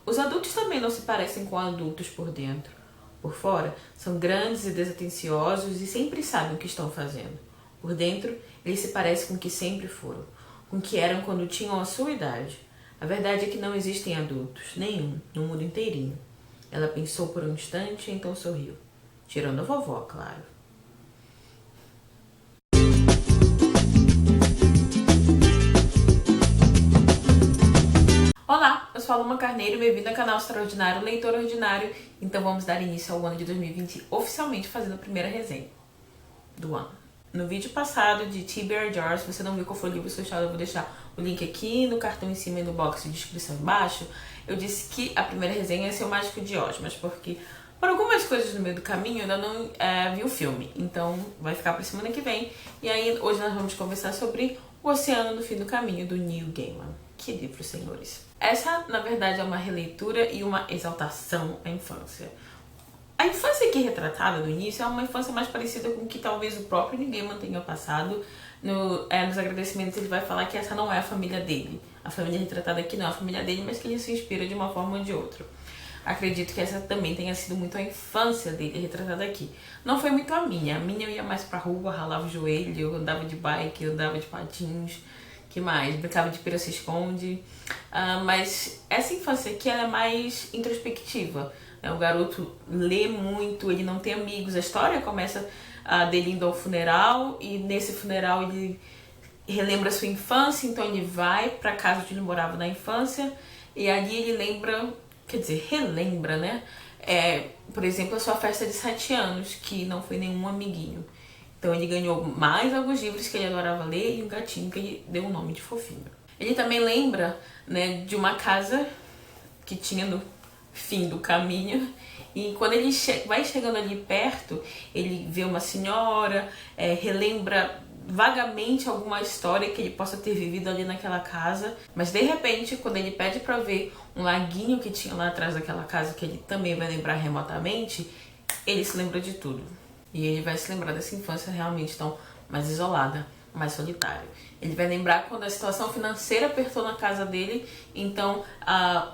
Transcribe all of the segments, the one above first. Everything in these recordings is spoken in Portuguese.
Os adultos também não se parecem com adultos por dentro. Por fora, são grandes e desatenciosos e sempre sabem o que estão fazendo. Por dentro, eles se parecem com o que sempre foram, com o que eram quando tinham a sua idade. A verdade é que não existem adultos, nenhum, no mundo inteirinho. Ela pensou por um instante e então sorriu. Tirando a vovó, claro. Olá, eu sou a Luma Carneiro, bem-vindo ao canal Extraordinário, Leitor Ordinário. Então vamos dar início ao ano de 2020, oficialmente fazendo a primeira resenha do ano. No vídeo passado de TBR, se você não viu qual foi o livro sorteado, eu vou deixar o link aqui no cartão em cima e no box de descrição embaixo. Eu disse que a primeira resenha ia ser o Mágico de Oz, mas porque por algumas coisas no meio do caminho eu ainda não vi o filme, então vai ficar pra semana que vem. E aí hoje nós vamos conversar sobre O Oceano no Fim do Caminho, do Neil Gaiman. Que livro, senhores! Essa, na verdade, é uma releitura e uma exaltação à infância. A infância aqui retratada no início é uma infância mais parecida com o que talvez o próprio Neil Gaiman tenha passado. Nos agradecimentos ele vai falar que essa não é a família dele. A família retratada aqui não é a família dele, mas que ele se inspira de uma forma ou de outra. Acredito que essa também tenha sido muito a infância dele retratada aqui. Não foi muito a minha. A minha eu ia mais pra rua, ralava o joelho, eu andava de bike, eu andava de patins. Que mais? Brincava de pira se esconde. Mas essa infância aqui ela é mais introspectiva. O garoto lê muito, ele não tem amigos. A história começa dele indo ao funeral e nesse funeral ele relembra sua infância, então ele vai para casa onde ele morava na infância e ali ele lembra, quer dizer, relembra, né? Por exemplo, a sua festa de 7 anos, que não foi nenhum amiguinho. Então ele ganhou mais alguns livros que ele adorava ler e um gatinho que ele deu o nome de Fofinho. Ele também lembra, né, de uma casa que tinha no fim do caminho e quando ele vai chegando ali perto, ele vê uma senhora, relembra vagamente alguma história que ele possa ter vivido ali naquela casa, mas de repente, quando ele pede para ver um laguinho que tinha lá atrás daquela casa, que ele também vai lembrar remotamente, ele se lembra de tudo. E ele vai se lembrar dessa infância realmente tão mais isolada, mais solitária. Ele vai lembrar quando a situação financeira apertou na casa dele, então,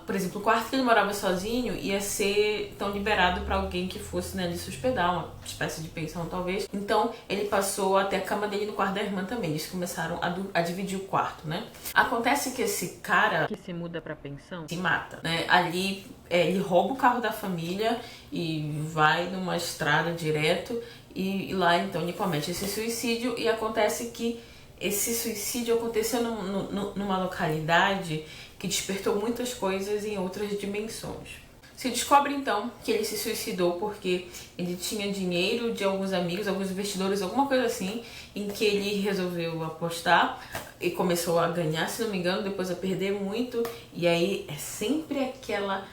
por exemplo, o quarto que ele morava sozinho ia ser então liberado para alguém que fosse, né, lhe se hospedar, uma espécie de pensão talvez. Então ele passou até a cama dele no quarto da irmã também, eles começaram a dividir o quarto, né? Acontece que esse cara que se muda para pensão se mata, né? Ali ele rouba o carro da família e vai numa estrada direto e lá então ele comete esse suicídio e acontece que esse suicídio aconteceu numa localidade que despertou muitas coisas em outras dimensões. Se descobre então que ele se suicidou porque ele tinha dinheiro de alguns amigos, alguns investidores, alguma coisa assim, em que ele resolveu apostar e começou a ganhar, se não me engano, depois a perder muito. E aí é sempre aquela,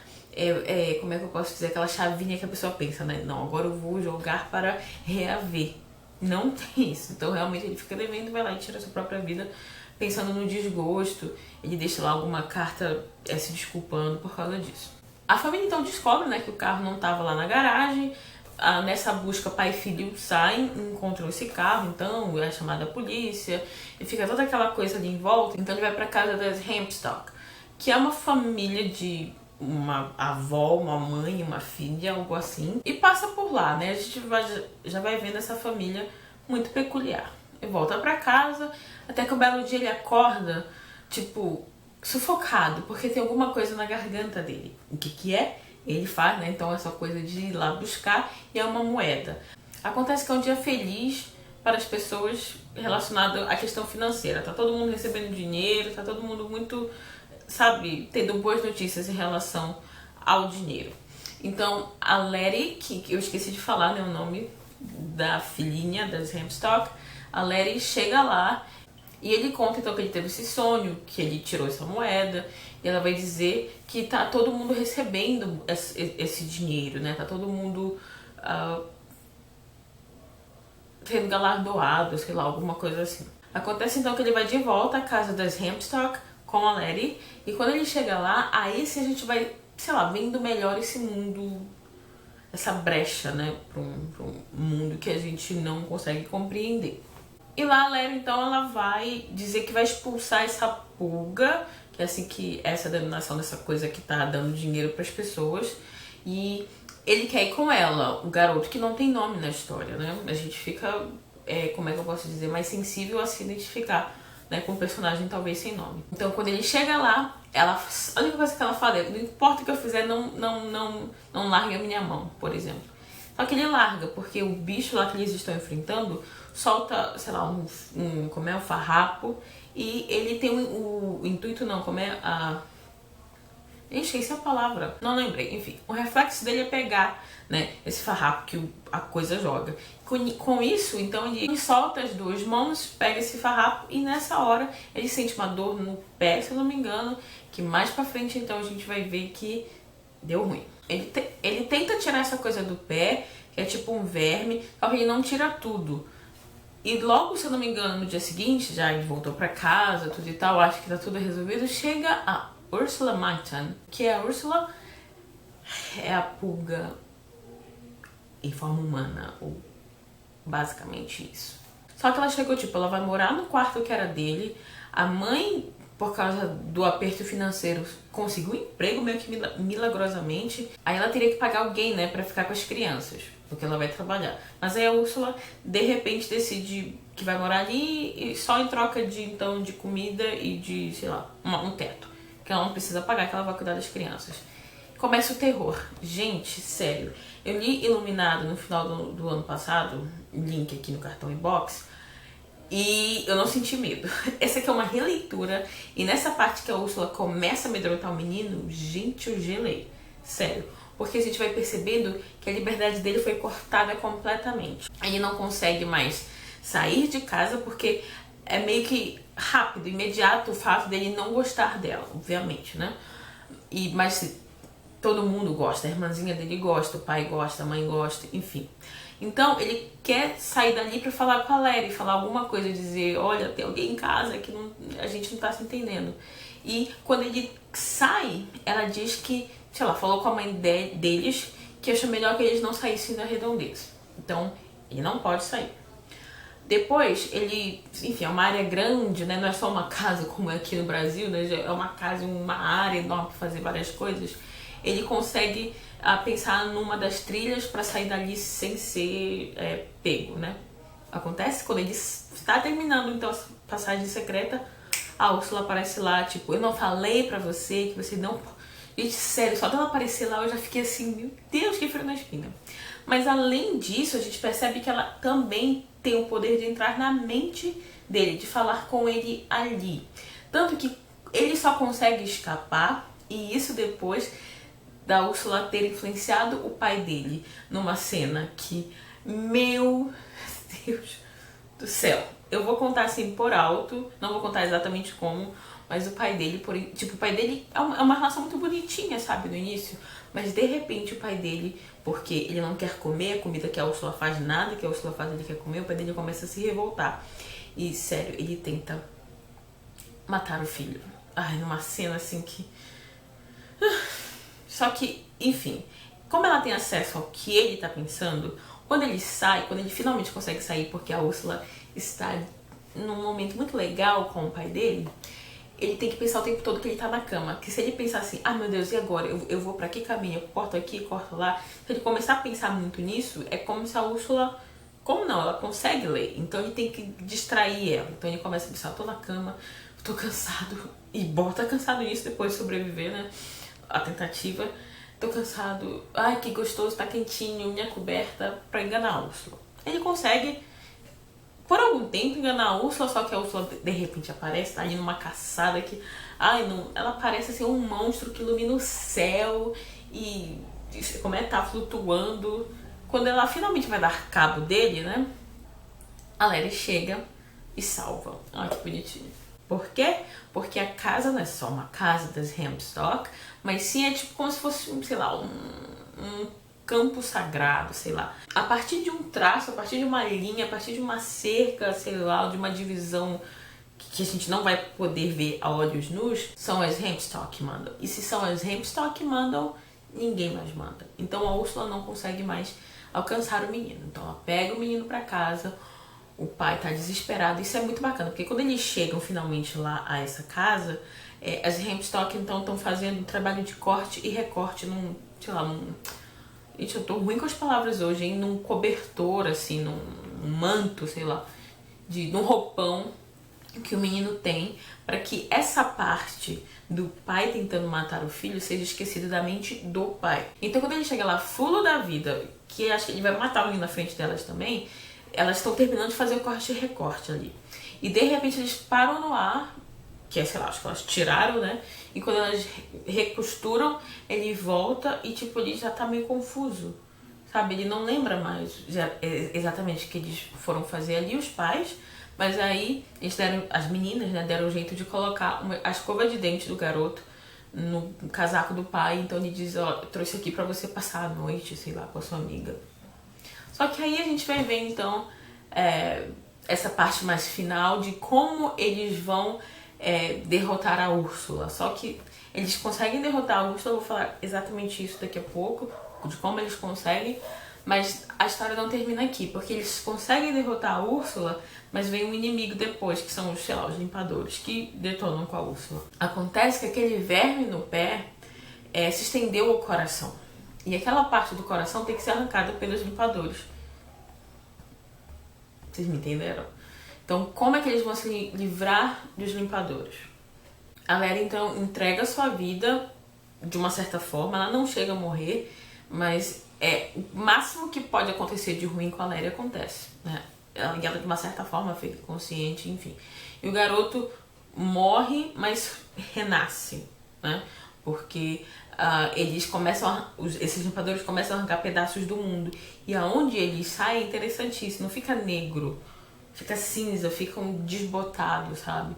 como é que eu posso dizer, aquela chavinha que a pessoa pensa, né? Não, agora eu vou jogar para reaver. Não tem isso. Então realmente ele fica devendo, vai lá e tira a sua própria vida pensando no desgosto. Ele deixa lá alguma carta se desculpando por causa disso. A família então descobre, né, que o carro não estava lá na garagem. Nessa busca, pai e filho saem, encontram esse carro, então é chamada a polícia e fica toda aquela coisa ali em volta. Então ele vai para casa das Hempstock, que é uma família de uma avó, uma mãe, uma filha, algo assim, e passa por lá, né? A gente já vai vendo essa família muito peculiar. E volta pra casa, até que um belo dia ele acorda, tipo, sufocado, porque tem alguma coisa na garganta dele. O que é? Ele faz, né? Então essa coisa de ir lá buscar e é uma moeda. Acontece que é um dia feliz para as pessoas relacionado à questão financeira. Tá todo mundo recebendo dinheiro, tá todo mundo muito, sabe, tendo boas notícias em relação ao dinheiro. Então, a Letty, que eu esqueci de falar, né, o nome da filhinha das Hempstock, a Letty chega lá e ele conta então que ele teve esse sonho, que ele tirou essa moeda, e ela vai dizer que tá todo mundo recebendo esse dinheiro, né, tá todo mundo sendo galardoado, sei lá, alguma coisa assim. Acontece então que ele vai de volta à casa das Hempstock com a Letty, e quando ele chega lá, aí sim a gente vai, sei lá, vendo melhor esse mundo, essa brecha, né, para um mundo que a gente não consegue compreender. E lá a Letty, então, ela vai dizer que vai expulsar essa pulga que é assim que essa denominação dessa coisa que tá dando dinheiro pras pessoas. E ele quer ir com ela, o garoto que não tem nome na história, né? A gente fica, como é que eu posso dizer, mais sensível a se identificar, né, com um personagem talvez sem nome. Então quando ele chega lá, a única coisa que ela fala é: não importa o que eu fizer, não largue a minha mão, por exemplo. Só que ele larga, porque o bicho lá que eles estão enfrentando solta, sei lá, como é, um farrapo, e ele tem o intuito, não, como é a... Eu esqueci a palavra, não lembrei. Enfim, o reflexo dele é pegar, né, esse farrapo que a coisa joga. Com isso, então, ele solta as duas mãos, pega esse farrapo e nessa hora ele sente uma dor no pé, se eu não me engano, que mais pra frente então a gente vai ver que deu ruim. Ele tenta tirar essa coisa do pé, que é tipo um verme, só que ele não tira tudo. E logo, se eu não me engano, no dia seguinte, já ele voltou pra casa, tudo e tal, acho que tá tudo resolvido, chega a Ursula Martin, que a Ursula é a pulga em forma humana, ou basicamente isso. Só que ela chegou, tipo, ela vai morar no quarto que era dele, a mãe, por causa do aperto financeiro, conseguiu um emprego meio que milagrosamente, aí ela teria que pagar alguém, né, pra ficar com as crianças, porque ela vai trabalhar. Mas aí a Úrsula, de repente, decide que vai morar ali e só em troca de, então, de comida e de, sei lá, um teto, que ela não precisa pagar, que ela vai cuidar das crianças. Começa o terror. Gente, sério. Eu li Iluminado no final do ano passado, link aqui no cartão inbox, e eu não senti medo. Essa aqui é uma releitura, e nessa parte que a Úrsula começa a amedrontar o menino, gente, eu gelei. Sério. Porque a gente vai percebendo que a liberdade dele foi cortada completamente. Ele não consegue mais sair de casa porque é meio que rápido, imediato o fato dele não gostar dela, obviamente, né? Mas todo mundo gosta, a irmãzinha dele gosta, o pai gosta, a mãe gosta, enfim. Então ele quer sair dali pra falar com a Larry, falar alguma coisa, dizer: olha, tem alguém em casa que a gente não tá se entendendo. E quando ele sai, ela diz que, sei lá, falou com a mãe deles que achou melhor que eles não saíssem da redondeza. Então ele não pode sair. Depois, ele, enfim, é uma área grande, né? Não é só uma casa como é aqui no Brasil, né? É uma casa, uma área enorme para fazer várias coisas. Ele consegue pensar numa das trilhas para sair dali sem ser pego, né? Acontece quando ele está terminando, então, a passagem secreta, a Úrsula aparece lá, tipo: eu não falei pra você que você não... Gente, sério, só dela aparecer lá eu já fiquei assim: meu Deus, que frio na espinha. Mas além disso, a gente percebe que ela também tem o poder de entrar na mente dele, de falar com ele ali. Tanto que ele só consegue escapar, e isso depois da Úrsula ter influenciado o pai dele numa cena que, meu Deus do céu, eu vou contar assim por alto, não vou contar exatamente como, mas o pai dele, o pai dele é uma relação muito bonitinha, sabe, no início, mas de repente o pai dele, porque ele não quer comer a comida que a Úrsula faz, nada que a Úrsula faz ele quer comer, o pai dele começa a se revoltar. E sério, ele tenta matar o filho. Ai, numa cena assim que... Só que, enfim, como ela tem acesso ao que ele tá pensando, quando ele finalmente consegue sair, porque a Úrsula está num momento muito legal com o pai dele, ele tem que pensar o tempo todo que ele tá na cama. Que se ele pensar assim: ah, meu Deus, e agora? Eu vou pra que caminho? Eu corto aqui, corto lá. Se ele começar a pensar muito nisso, é como se a Úrsula... Como não? Ela consegue ler. Então ele tem que distrair ela. Então ele começa a pensar: tô na cama, tô cansado. E tá cansado nisso depois de sobreviver, né? A tentativa. Tô cansado. Ai, que gostoso, tá quentinho, minha coberta. Pra enganar a Úrsula. Ele consegue... por algum tempo enganar a Úrsula, só que a Úrsula de repente aparece, tá ali numa caçada que... ai, não, ela parece assim um monstro que ilumina o céu e como tá flutuando. Quando ela finalmente vai dar cabo dele, né, a Larry chega e salva. Ai, que bonitinho. Por quê? Porque a casa não é só uma casa das Hempstock, mas sim é tipo como se fosse, sei lá, um campo sagrado, sei lá. A partir de um traço, a partir de uma linha, a partir de uma cerca, sei lá, de uma divisão que a gente não vai poder ver a olhos nus, são as Hempstock que mandam. E se são as Hempstock que mandam, ninguém mais manda. Então a Úrsula não consegue mais alcançar o menino. Então ela pega o menino pra casa, o pai tá desesperado. Isso é muito bacana, porque quando eles chegam finalmente lá a essa casa, As Hempstock, então, estão fazendo um trabalho de corte e recorte num, sei lá, Gente, eu tô ruim com as palavras hoje, hein? Num cobertor, assim, num manto, sei lá, num roupão que o menino tem, para que essa parte do pai tentando matar o filho seja esquecida da mente do pai. Então quando ele chega lá fulo da vida, que acha que ele vai matar o menino na frente delas também, elas estão terminando de fazer o corte e recorte ali. E de repente eles param no ar, que é, sei lá, acho que elas tiraram, né? E quando elas recosturam, ele volta e tipo, ele já tá meio confuso. Sabe, ele não lembra mais exatamente o que eles foram fazer ali, os pais. Mas aí, as meninas, né, deram o jeito de colocar a escova de dente do garoto no casaco do pai. Então ele diz, ó, eu trouxe aqui pra você passar a noite, sei lá, com a sua amiga. Só que aí a gente vai ver, então, essa parte mais final de como eles vão derrotar a Úrsula. Só que eles conseguem derrotar a Úrsula, eu vou falar exatamente isso daqui a pouco, de como eles conseguem. Mas a história não termina aqui, porque eles conseguem derrotar a Úrsula, mas vem um inimigo depois, que são os, sei lá, os limpadores, que detonam com a Úrsula. Acontece que aquele verme no pé se estendeu ao coração. E aquela parte do coração tem que ser arrancada pelos limpadores. Vocês me entenderam? Então, como é que eles vão se livrar dos limpadores? A Lery, então, entrega a sua vida de uma certa forma. Ela não chega a morrer, mas o máximo que pode acontecer de ruim com a Lery acontece, né? Ela, de uma certa forma, fica consciente, enfim. E o garoto morre, mas renasce, né? Porque esses limpadores começam a arrancar pedaços do mundo. E aonde eles saem é interessantíssimo. Não fica negro, fica cinza, ficam desbotados, sabe?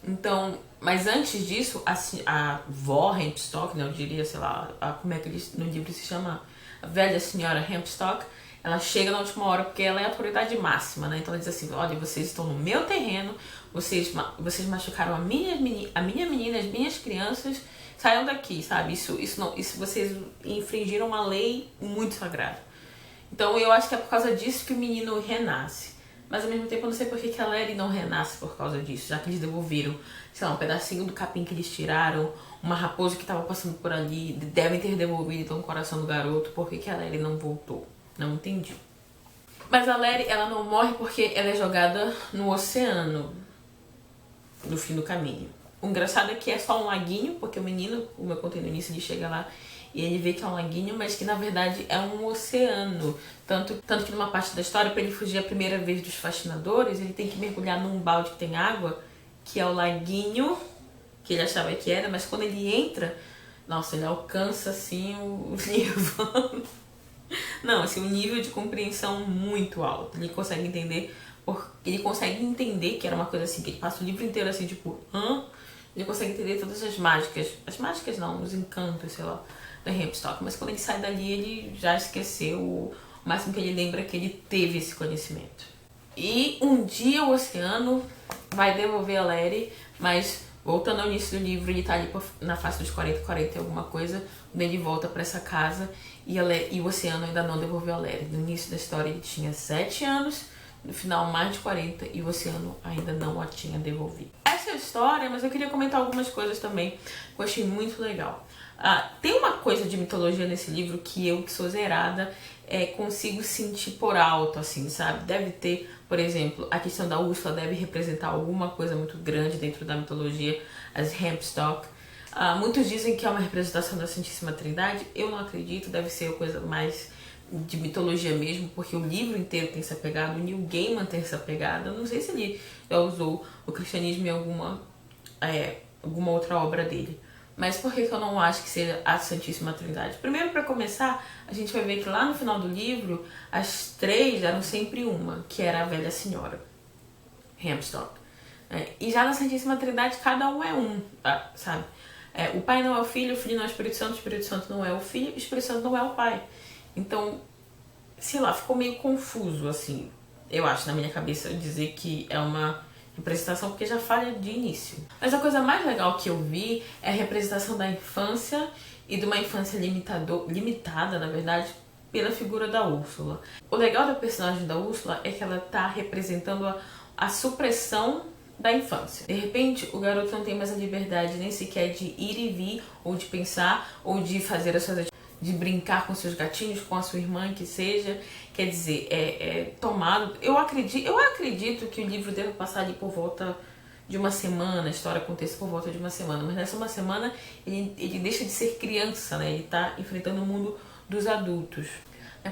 Então, mas antes disso, a vó Hempstock, né, eu diria, sei lá, como é que no livro se chama? A velha senhora Hempstock, ela chega na última hora porque ela é a autoridade máxima, né? Então ela diz assim, olha, vocês estão no meu terreno, vocês machucaram a minha menina, as minhas crianças, saiam daqui, sabe? Isso vocês infringiram uma lei muito sagrada. Então eu acho que é por causa disso que o menino renasce. Mas ao mesmo tempo eu não sei por que a Lery não renasce por causa disso, já que eles devolveram, sei lá, um pedacinho do capim que eles tiraram, uma raposa que estava passando por ali, devem ter devolvido então o coração do garoto, por que a Lery não voltou? Não entendi. Mas a Lery, ela não morre porque ela é jogada no oceano, no fim do caminho. O engraçado é que é só um laguinho, porque o menino, como eu contei no início, ele chega lá e ele vê que é um laguinho, mas que na verdade é um oceano. Tanto que numa parte da história, para ele fugir a primeira vez dos fascinadores, ele tem que mergulhar num balde que tem água, que é o laguinho que ele achava que era, mas quando ele entra, nossa, ele alcança assim o nível. Não, assim, um nível de compreensão muito alto. Ele consegue entender que era uma coisa assim, que ele passa o livro inteiro assim, tipo, hã? Ele consegue entender todas as mágicas. As mágicas não, os encantos, sei lá, da Hempstock. Mas quando ele sai dali, ele já esqueceu. O máximo que ele lembra é que ele teve esse conhecimento. E um dia o oceano vai devolver a Lery, mas voltando ao início do livro, ele tá ali na fase dos 40 e alguma coisa, quando ele volta pra essa casa e o oceano ainda não devolveu a Lery. No início da história ele tinha 7 anos, no final mais de 40 e o oceano ainda não a tinha devolvido. Essa é a história, mas eu queria comentar algumas coisas também que eu achei muito legal. Tem uma coisa de mitologia nesse livro que eu, que sou zerada, consigo sentir por alto, assim, sabe? Deve ter, por exemplo, a questão da Úrsula deve representar alguma coisa muito grande dentro da mitologia, as Hempstock. Muitos dizem que é uma representação da Santíssima Trindade. Eu não acredito, deve ser uma coisa mais de mitologia mesmo, porque o livro inteiro tem essa pegada, o Neil Gaiman tem essa pegada. Eu não sei se ele já usou o cristianismo em alguma outra obra dele. Mas por que eu não acho que seja a Santíssima Trindade? Primeiro, para começar, a gente vai ver que lá no final do livro, as 3 eram sempre uma, que era a velha senhora Hempstock. E já na Santíssima Trindade, cada um é um, sabe? O pai não é o filho não é o Espírito Santo não é o filho, o Espírito Santo não é o pai. Então, sei lá, ficou meio confuso, assim, eu acho, na minha cabeça, dizer que é uma representação, porque já falha de início. Mas a coisa mais legal que eu vi é a representação da infância e de uma infância limitada, na verdade, pela figura da Úrsula. O legal da personagem da Úrsula é que ela tá representando a supressão da infância. De repente, o garoto não tem mais a liberdade nem sequer de ir e vir, ou de pensar, ou de fazer as suas de brincar com seus gatinhos, com a sua irmã, que seja. Quer dizer, é tomado. Eu acredito que o livro deve passar ali por volta de uma semana, a história acontece por volta de uma semana, mas nessa uma semana ele deixa de ser criança, né? Ele tá enfrentando o mundo dos adultos.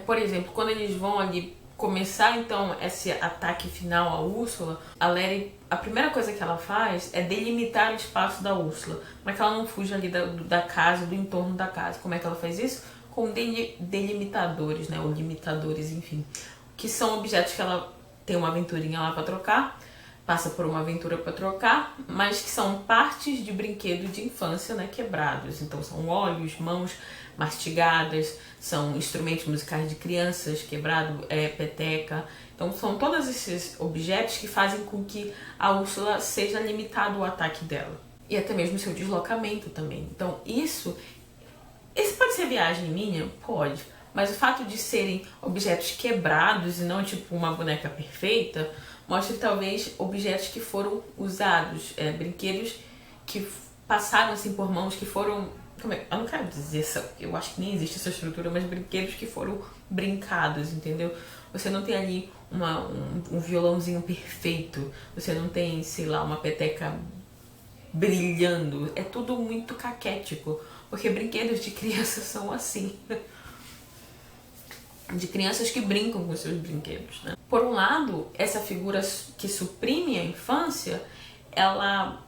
Por exemplo, quando eles vão ali começar então esse ataque final à Úrsula, a Larry, a primeira coisa que ela faz é delimitar o espaço da Úrsula, para que ela não fuja ali da casa, do entorno da casa. Como é que ela faz isso? Com delimitadores, né? Ou limitadores, enfim. Que são objetos que ela tem uma aventurinha lá para trocar, passa por uma aventura para trocar, mas que são partes de brinquedo de infância, né, quebrados. Então são olhos, mãos mastigadas, são instrumentos musicais de crianças quebrado, peteca. Então são todos esses objetos que fazem com que a Úrsula seja limitado o ataque dela. E até mesmo o seu deslocamento também. Então esse pode ser viagem minha? Pode. Mas o fato de serem objetos quebrados e não tipo uma boneca perfeita, mostra talvez objetos que foram usados, brinquedos que passaram assim por mãos, que foram... Eu não quero dizer eu acho que nem existe essa estrutura, mas brinquedos que foram brincados, entendeu? Você não tem ali um violãozinho perfeito, você não tem, sei lá, uma peteca brilhando. É tudo muito caquético, porque brinquedos de crianças são assim. De crianças que brincam com seus brinquedos, né? Por um lado, essa figura que suprime a infância, ela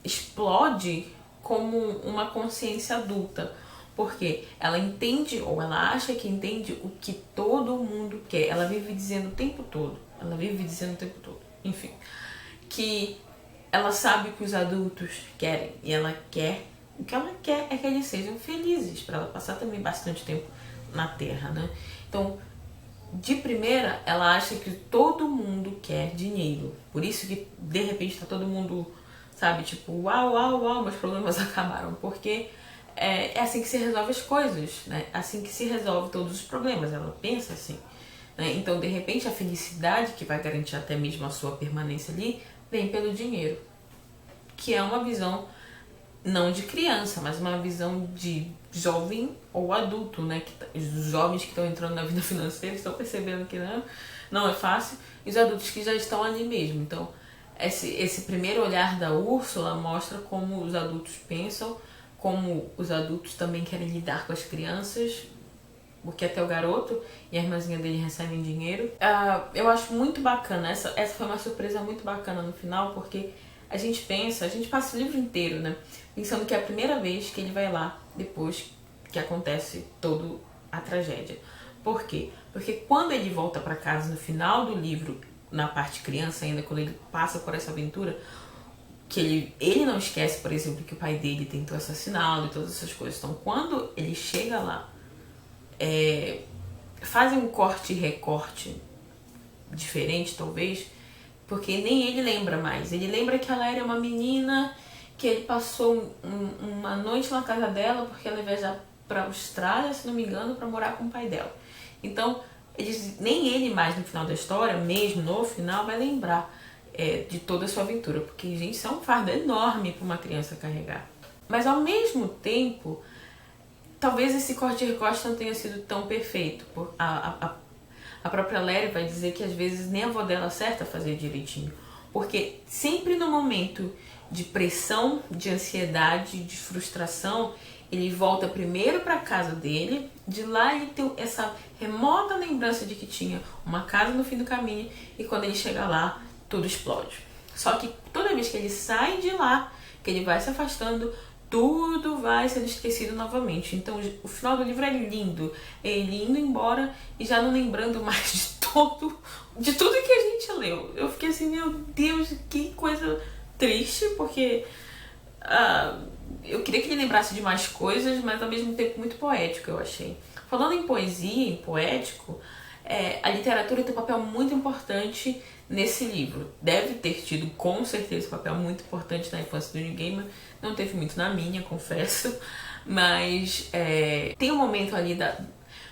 explode como uma consciência adulta, porque ela entende, ou ela acha que entende o que todo mundo quer. Ela vive dizendo o tempo todo, enfim, que ela sabe que os adultos querem, e ela quer, o que ela quer é que eles sejam felizes, para ela passar também bastante tempo na Terra, né? Então, de primeira, ela acha que todo mundo quer dinheiro. Por isso que, de repente, tá todo mundo, sabe, tipo, uau, meus problemas acabaram. Porque é assim que se resolve as coisas, né? Assim que se resolve todos os problemas. Ela pensa assim, né? Então, de repente, a felicidade, que vai garantir até mesmo a sua permanência ali, vem pelo dinheiro. Que é uma visão não de criança, mas uma visão de jovem ou adulto, né? Os jovens que estão entrando na vida financeira estão percebendo que não é fácil, e os adultos que já estão ali mesmo. Então, esse primeiro olhar da Úrsula mostra como os adultos pensam, como os adultos também querem lidar com as crianças, porque até o garoto e a irmãzinha dele recebem dinheiro. Eu acho muito bacana, essa foi uma surpresa muito bacana no final, porque a gente passa o livro inteiro, né, pensando que é a primeira vez que ele vai lá, depois que acontece toda a tragédia. Por quê? Porque quando ele volta para casa no final do livro, na parte criança ainda, quando ele passa por essa aventura, que ele não esquece, por exemplo, que o pai dele tentou assassiná-lo e todas essas coisas. Então, quando ele chega lá, fazem um corte e recorte diferente, talvez, porque nem ele lembra mais. Ele lembra que ela era uma menina, que ele passou uma noite na casa dela, porque ela ia viajar para a Austrália, se não me engano, para morar com o pai dela. Então, nem ele mais no final da história, mesmo no final, vai lembrar de toda a sua aventura. Porque, gente, isso é um fardo enorme para uma criança carregar. Mas, ao mesmo tempo, talvez esse corte e recorte não tenha sido tão perfeito. A própria Larry vai dizer que às vezes nem a avó dela acerta a fazer direitinho. Porque sempre no momento de pressão, de ansiedade, de frustração, ele volta primeiro para a casa dele. De lá ele tem essa remota lembrança de que tinha uma casa no fim do caminho, e quando ele chega lá, tudo explode. Só que toda vez que ele sai de lá, que ele vai se afastando, tudo vai sendo esquecido novamente. Então o final do livro é lindo, ele indo embora e já não lembrando mais de tudo que a gente leu. Eu fiquei assim, meu Deus, que coisa triste, porque eu queria que ele lembrasse de mais coisas, mas ao mesmo tempo muito poético, eu achei. Falando em poesia, em poético, a literatura tem um papel muito importante nesse livro. Deve ter tido, com certeza, um papel muito importante na infância do Neil Gaiman. Não teve muito na minha, confesso. Mas tem um momento ali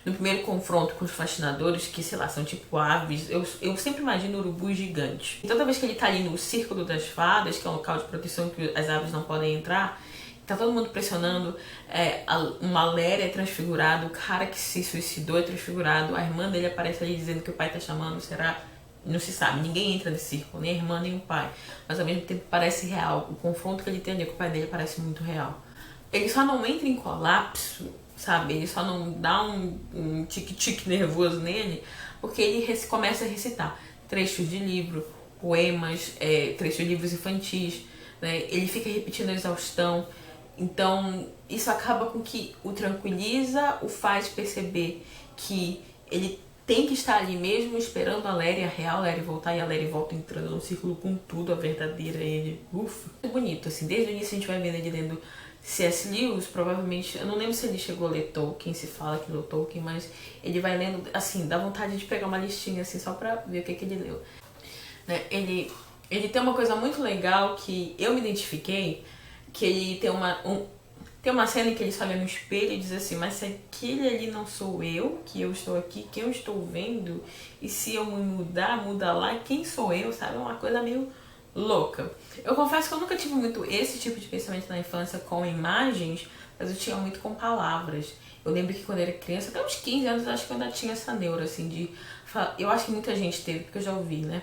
no primeiro confronto com os fascinadores, que sei lá, são tipo aves, eu sempre imagino urubus gigantes. E toda vez que ele tá ali no círculo das fadas, que é um local de proteção que as aves não podem entrar, tá todo mundo pressionando, uma Léria é transfigurado, o cara que se suicidou é transfigurado, a irmã dele aparece ali dizendo que o pai tá chamando, será? Não se sabe, ninguém entra nesse círculo, nem a irmã nem o pai, mas ao mesmo tempo parece real, o confronto que ele tem ali com o pai dele parece muito real. Ele só não entra em colapso, sabe, ele só não dá um tique-tique nervoso nele, porque ele começa a recitar trechos de livro, poemas, trechos de livros infantis, né? Ele fica repetindo a exaustão. Então, isso acaba com que o tranquiliza, o faz perceber que ele tem que estar ali mesmo esperando a Léria, a real Léria voltar, e a Léria volta entrando no círculo com tudo, a verdadeira, ele, ufa. É bonito, assim, desde o início a gente vai vendo ele lendo C.S. Lewis, provavelmente, eu não lembro se ele chegou a ler Tolkien, se fala que leu Tolkien, mas ele vai lendo, assim, dá vontade de pegar uma listinha, assim, só pra ver o que ele leu. Né? Ele tem uma coisa muito legal que eu me identifiquei, que ele tem uma cena em que ele se olha no espelho e diz assim, mas se aquele ali não sou eu, que eu estou aqui, quem eu estou vendo, e se eu me mudar, muda lá, quem sou eu, sabe? É uma coisa meio louca. Eu confesso que eu nunca tive muito esse tipo de pensamento na infância com imagens, mas eu tinha muito com palavras. Eu lembro que quando eu era criança, até uns 15 anos, eu acho que eu ainda tinha essa neura, assim, de... Eu acho que muita gente teve, porque eu já ouvi, né?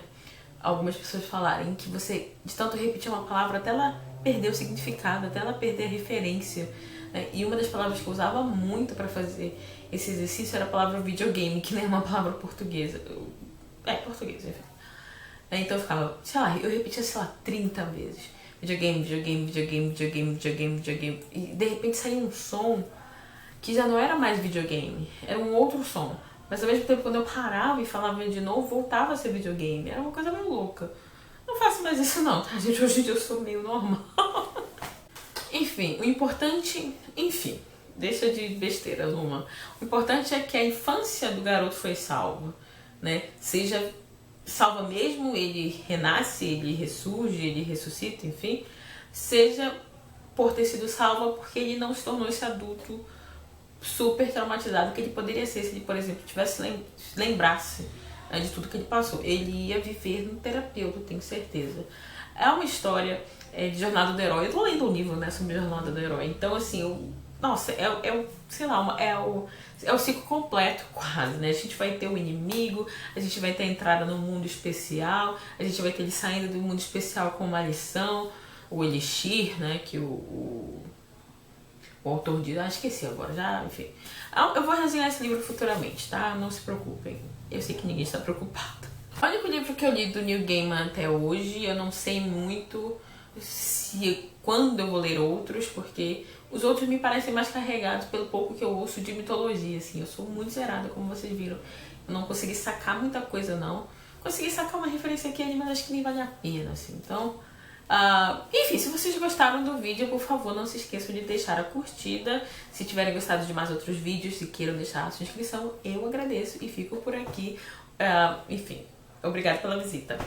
Algumas pessoas falarem que você, de tanto repetir uma palavra, até ela perder o significado, até ela perder a referência. Né? E uma das palavras que eu usava muito para fazer esse exercício era a palavra videogame, que não é uma palavra portuguesa. Portuguesa, enfim. Então eu ficava, sei lá, eu repetia, sei lá, 30 vezes. Videogame, videogame, videogame, videogame, videogame, videogame. E de repente saía um som que já não era mais videogame, era um outro som. Mas ao mesmo tempo, quando eu parava e falava de novo, voltava a ser videogame. Era uma coisa meio louca. Não faço mais isso não, tá, gente? Hoje em dia eu sou meio normal. Enfim, o importante... Enfim, deixa de besteira, Luma. O importante é que a infância do garoto foi salva, né? Seja salva mesmo, ele renasce, ele ressurge, ele ressuscita, enfim. Seja por ter sido salva porque ele não se tornou esse adulto super traumatizado que ele poderia ser se ele, por exemplo, lembrasse de tudo que ele passou. Ele ia viver no terapeuta, tenho certeza. É uma história de jornada do herói. Eu tô lendo um livro, né, sobre jornada do herói. Então, assim, nossa, sei lá, é o ciclo completo quase, né? A gente vai ter o inimigo, a gente vai ter a entrada no mundo especial, a gente vai ter ele saindo do mundo especial com uma lição, o elixir, né, que o autor diz, esqueci agora, já, enfim. Eu vou resenhar esse livro futuramente, tá? Não se preocupem. Eu sei que ninguém está preocupado. O único livro que eu li do Neil Gaiman até hoje, eu não sei muito quando eu vou ler outros, porque os outros me parecem mais carregados pelo pouco que eu ouço de mitologia, assim. Eu sou muito zerada, como vocês viram. Eu não consegui sacar muita coisa, não. Consegui sacar uma referência aqui ali, mas acho que nem vale a pena, assim. Então... enfim, se vocês gostaram do vídeo, por favor, não se esqueçam de deixar a curtida. Se tiverem gostado de mais outros vídeos, se queiram deixar a sua inscrição, eu agradeço e fico por aqui. Enfim, obrigada pela visita.